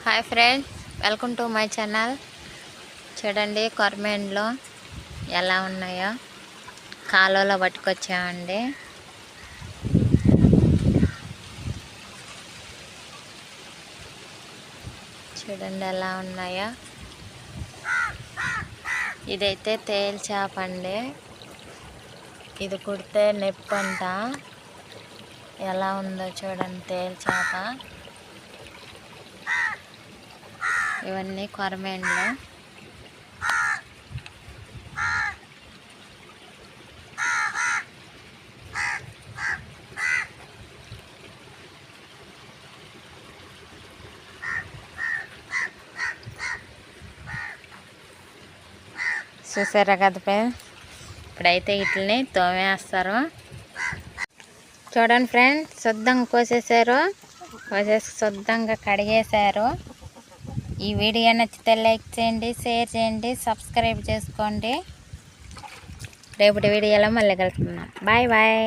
Hi friends, welcome to my channel. చూడండి కొరమేండ్లు ఎలా ఉన్నాయో కాలువలో పట్టుకొచ్చామండి. చూడండి ఎలా ఉన్నాయో. ఇదైతే తేల్ చేప అండి. ఇది కుడితే నొప్పి అంట. ఎలా ఉందో చూడండి తేల్ చేప. ఇవన్నీ కొరమేండ్లు. చూసారా కదా, ఇప్పుడైతే వీటిని తోమేస్తారు. చూడండి ఫ్రెండ్స్, శుద్ధంగా కోసేసారు. కోసేసి శుద్ధంగా కడిగేశారు. ఈ వీడియో నచ్చితే లైక్ చేయండి, షేర్ చేయండి, సబ్స్క్రైబ్ చేసుకోండి. రేపటి వీడియోలో మళ్ళీ కలుసుకుందాం. Bye bye.